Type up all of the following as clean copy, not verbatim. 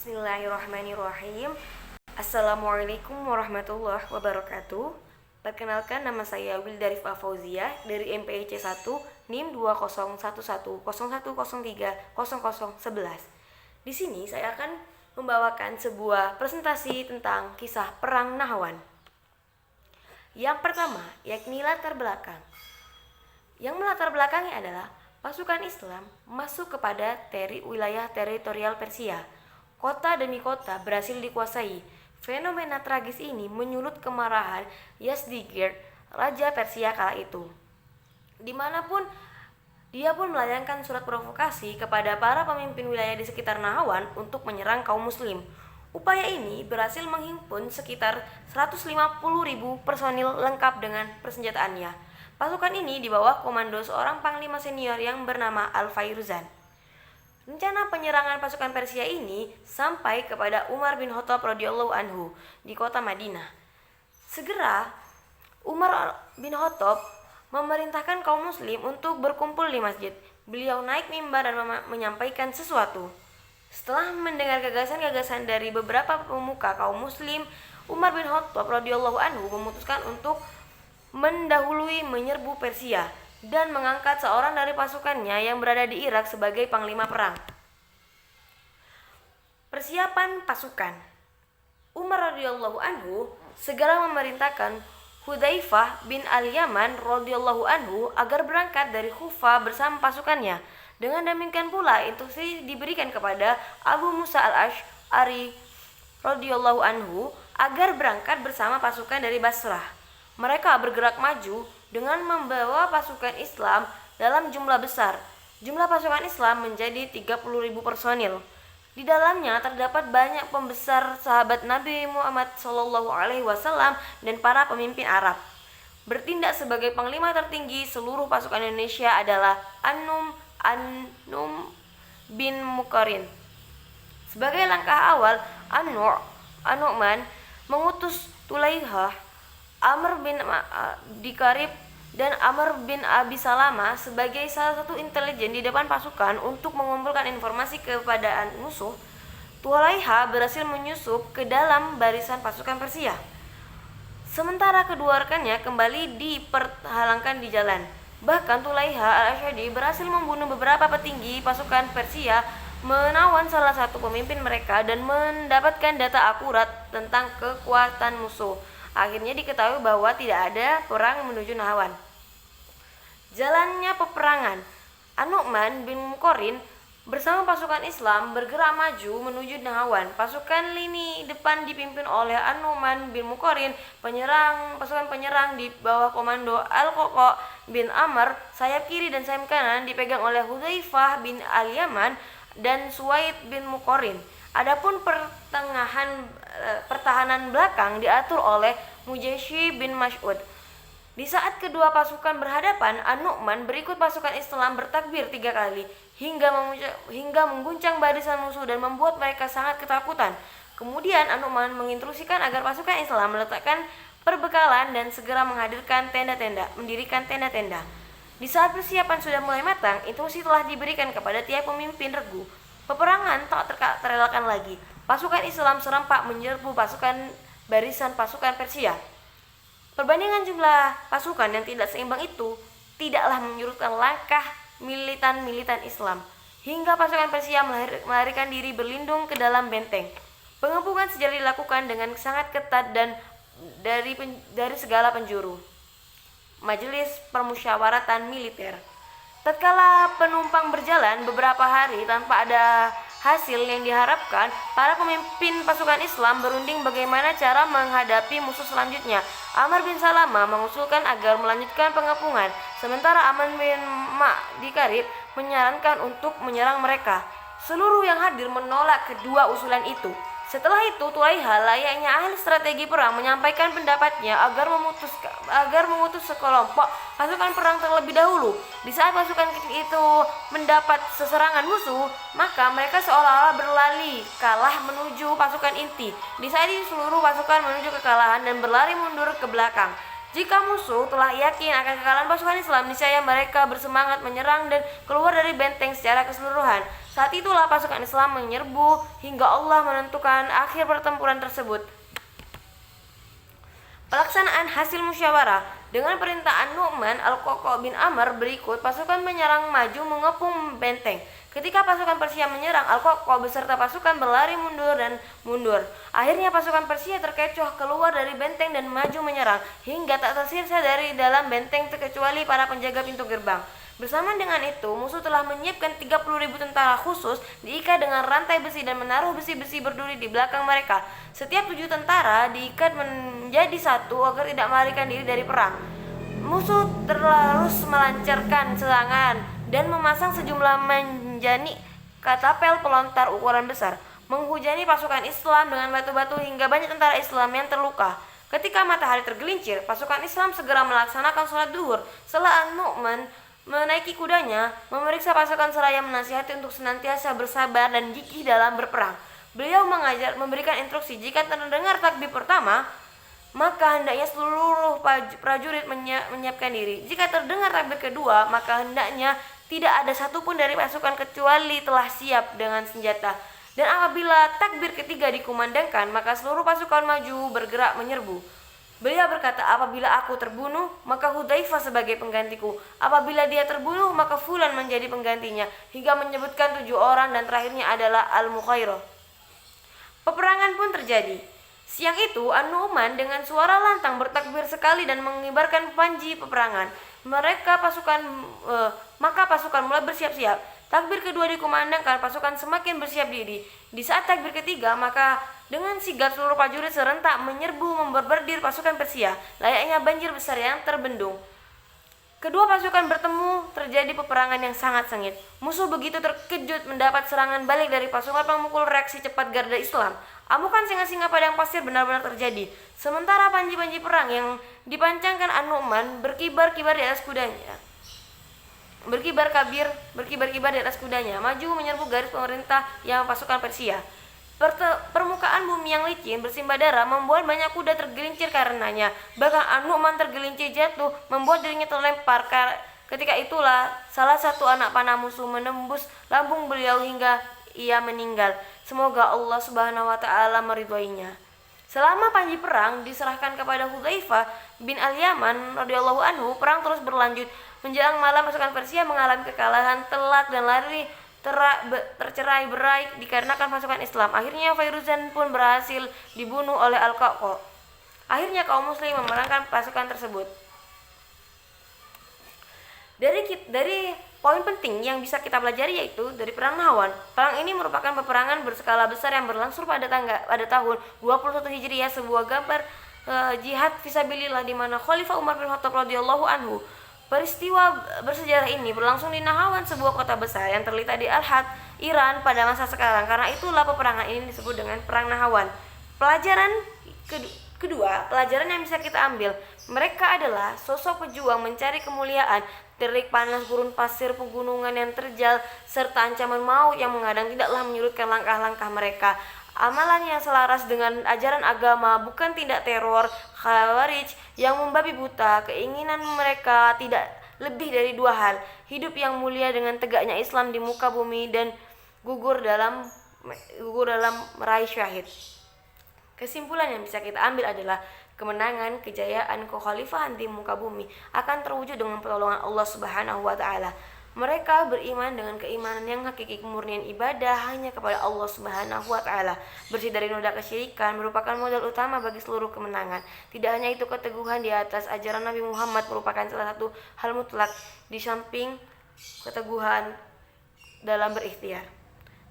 Bismillahirrahmanirrahim. Assalamualaikum warahmatullahi wabarakatuh. Perkenalkan, nama saya Wildarif Fauzia dari MPIC 1 NIM 20110110030011. Di sini saya akan membawakan sebuah presentasi tentang kisah Perang Nahwan. Yang pertama, yakni latar belakang. Yang melatar belakangnya adalah pasukan Islam masuk kepada wilayah teritorial Persia. Kota demi kota berhasil dikuasai. Fenomena tragis ini menyulut kemarahan Yazdegerd, Raja Persia kala itu. Dimanapun dia pun melayangkan surat provokasi kepada para pemimpin wilayah di sekitar Nahwan untuk menyerang kaum muslim. Upaya ini berhasil menghimpun sekitar 150.000 personil lengkap dengan persenjataannya. Pasukan ini di bawah komando seorang panglima senior yang bernama Al-Fairuzan. Rencana penyerangan pasukan Persia ini sampai kepada Umar bin Khattab radhiyallahu anhu di kota Madinah. Segera Umar bin Khattab memerintahkan kaum muslim untuk berkumpul di masjid. Beliau naik mimbar dan menyampaikan sesuatu. Setelah mendengar gagasan-gagasan dari beberapa pemuka kaum muslim, Umar bin Khattab radhiyallahu anhu memutuskan untuk mendahului menyerbu Persia dan mengangkat seorang dari pasukannya yang berada di Irak sebagai panglima perang. Persiapan pasukan. Umar radhiyallahu anhu segera memerintahkan Hudzaifah bin Al-Yaman radhiyallahu anhu agar berangkat dari Kufah bersama pasukannya. Dengan demikian pula instruksi diberikan kepada Abu Musa al-Asy'ari radhiyallahu anhu agar berangkat bersama pasukan dari Basrah. Mereka bergerak maju dengan membawa pasukan Islam dalam jumlah besar. Jumlah pasukan Islam menjadi 30.000 personil. Di dalamnya terdapat banyak pembesar sahabat Nabi Muhammad SAW dan para pemimpin Arab. Bertindak sebagai panglima tertinggi seluruh pasukan Indonesia adalah An-Num bin Muqarrin. Sebagai langkah awal, An-Nu'man mengutus Tulaihah, Amr bin Dikarib dan Amr bin Abi Salama sebagai salah satu intelijen di depan pasukan untuk mengumpulkan informasi kepada musuh. Tulaihah berhasil menyusup ke dalam barisan pasukan Persia. Sementara kedua rekannya kembali diperhalangkan di jalan. Bahkan Tulaihah al-Asy'ari berhasil membunuh beberapa petinggi pasukan Persia, menawan salah satu pemimpin mereka dan mendapatkan data akurat tentang kekuatan musuh. Akhirnya diketahui bahwa tidak ada perang menuju Nahwan. Jalannya peperangan. An-Nu'man bin Muqarrin bersama pasukan Islam bergerak maju menuju Nahwan. Pasukan lini depan dipimpin oleh An-Nu'man bin Muqarrin. Pasukan penyerang di bawah komando Al-Qaqa bin Amr. Sayap kiri dan sayap kanan dipegang oleh Hudzaifah bin Al-Yaman dan Suwaid bin Muqarrin. Adapun pertahanan belakang diatur oleh Mujashi bin Mas'ud. Di saat kedua pasukan berhadapan, An-Nu'man berikut pasukan Islam bertakbir 3 kali hingga mengguncang barisan musuh dan membuat mereka sangat ketakutan. Kemudian An-Nu'man menginstruksikan agar pasukan Islam meletakkan perbekalan dan segera mendirikan tenda-tenda. Di saat persiapan sudah mulai matang, instruksi telah diberikan kepada tiap pemimpin regu. Peperangan tak terelakkan lagi. Pasukan Islam serempak menyerbu barisan pasukan Persia. Perbandingan jumlah pasukan yang tidak seimbang itu tidaklah menyurutkan langkah militan Islam, hingga pasukan Persia melarikan diri berlindung ke dalam benteng. Pengepungan senjata dilakukan dengan sangat ketat dan dari segala penjuru. Majelis Permusyawaratan Militer. Tatkala penumpang berjalan beberapa hari tanpa ada hasil yang diharapkan, para pemimpin pasukan Islam berunding bagaimana cara menghadapi musuh selanjutnya. Amr bin Salama mengusulkan agar melanjutkan pengepungan, sementara Amr bin Dikarib menyarankan untuk menyerang mereka. Seluruh yang hadir menolak kedua usulan itu. Setelah itu, Tulaihah layaknya ahli strategi perang menyampaikan pendapatnya agar mengutus sekelompok pasukan perang terlebih dahulu. Di saat pasukan itu mendapat serangan musuh, maka mereka seolah-olah berlari kalah menuju pasukan inti. Di saat itu seluruh pasukan menuju kekalahan dan berlari mundur ke belakang. Jika musuh telah yakin akan kekalahan pasukan Islam, niscaya mereka bersemangat menyerang dan keluar dari benteng secara keseluruhan. Saat itulah pasukan Islam menyerbu hingga Allah menentukan akhir pertempuran tersebut. Pelaksanaan hasil musyawarah dengan perintah An-Nu'man Al-Qaqqa bin Amr berikut, pasukan menyerang maju mengepung benteng. Ketika pasukan Persia menyerang, Al-Qaqqa beserta pasukan berlari mundur dan mundur. Akhirnya pasukan Persia terkecoh keluar dari benteng dan maju menyerang hingga tak tersisa dari dalam benteng kecuali para penjaga pintu gerbang. Bersamaan dengan itu, musuh telah menyiapkan 30.000 tentara khusus diikat dengan rantai besi dan menaruh besi-besi berduri di belakang mereka. Setiap 7 tentara diikat menjadi satu agar tidak melarikan diri dari perang. Musuh terus melancarkan serangan dan memasang sejumlah menjani katapel pelontar ukuran besar, menghujani pasukan Islam dengan batu-batu hingga banyak tentara Islam yang terluka. Ketika matahari tergelincir, pasukan Islam segera melaksanakan sholat duhur. Setelah An-Nu'man menaiki kudanya, memeriksa pasukan seraya menasihati untuk senantiasa bersabar dan gigih dalam berperang. Beliau memberikan instruksi, jika terdengar takbir pertama, maka hendaknya seluruh prajurit menyiapkan diri. Jika terdengar takbir kedua, maka hendaknya tidak ada satupun dari pasukan kecuali telah siap dengan senjata. Dan apabila takbir ketiga dikumandangkan, maka seluruh pasukan maju bergerak menyerbu. Beliau berkata, apabila aku terbunuh, maka Hudzaifah sebagai penggantiku. Apabila dia terbunuh, maka Fulan menjadi penggantinya. Hingga menyebutkan 7 orang dan terakhirnya adalah Al-Mukhairah. Peperangan pun terjadi. Siang itu, An-Nu'man dengan suara lantang bertakbir sekali dan mengibarkan panji peperangan. Maka pasukan mulai bersiap-siap. Takbir kedua dikumandangkan, pasukan semakin bersiap diri. Di saat takbir ketiga, maka dengan sigap seluruh prajurit serentak menyerbu membordir pasukan Persia, layaknya banjir besar yang terbendung. Kedua pasukan bertemu, terjadi peperangan yang sangat sengit. Musuh begitu terkejut mendapat serangan balik dari pasukan pemukul reaksi cepat Garda Islam. Amukan singa-singa padang pasir benar-benar terjadi. Sementara panji-panji perang yang dipancangkan An-Nu'man berkibar-kibar di atas kudanya. Berkibar-kibar di atas kudanya, maju menyerbu garis pemerintah yang pasukan Persia. Permukaan bumi yang licin bersimbah darah membuat banyak kuda tergelincir karenanya. Bahkan An-Nu'man tergelincir jatuh, membuat dirinya terlempar. Ketika itulah salah satu anak panah musuh menembus lambung beliau hingga ia meninggal. Semoga Allah Subhanahu wa taala meridhoinya. Selama panji perang diserahkan kepada Hudzaifah bin Al-Yaman radhiyallahu anhu, perang terus berlanjut. Menjelang malam, pasukan Persia mengalami kekalahan telak dan lari tercerai-berai dikarenakan pasukan Islam. Akhirnya Fairuzan pun berhasil dibunuh oleh Al-Qaqqa. Akhirnya kaum muslim memenangkan pasukan tersebut. Dari poin penting yang bisa kita pelajari yaitu dari Perang Nahwan. Perang ini merupakan peperangan berskala besar yang berlangsung pada tahun 21 Hijriah, sebuah gambar jihad fisabilillah di mana Khalifah Umar bin Khattab radhiyallahu anhu. Peristiwa bersejarah ini berlangsung di Nahwan, sebuah kota besar yang terletak di Al-Had, Iran pada masa sekarang. Karena itulah peperangan ini disebut dengan Perang Nahwan. Pelajaran pelajaran yang bisa kita ambil, mereka adalah sosok pejuang mencari kemuliaan. Terik panas gurun pasir pegunungan yang terjal serta ancaman maut yang menghadang tidaklah menyurutkan langkah-langkah mereka. Amalan yang selaras dengan ajaran agama, bukan tindak teror Khawarij yang membabi buta. Keinginan mereka tidak lebih dari 2 hal: hidup yang mulia dengan tegaknya Islam di muka bumi dan gugur dalam meraih syahid. Kesimpulan yang bisa kita ambil adalah kemenangan, kejayaan kekhalifahan di muka bumi akan terwujud dengan pertolongan Allah Subhanahu wa taala. Mereka beriman dengan keimanan yang hakiki, kemurnian ibadah hanya kepada Allah Subhanahu wa taala. Bersih dari noda kesyirikan merupakan modal utama bagi seluruh kemenangan. Tidak hanya itu, keteguhan di atas ajaran Nabi Muhammad merupakan salah satu hal mutlak di samping keteguhan dalam berikhtiar.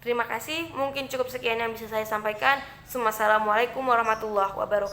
Terima kasih, mungkin cukup sekian yang bisa saya sampaikan. Wassalamualaikum warahmatullahi wabarakatuh.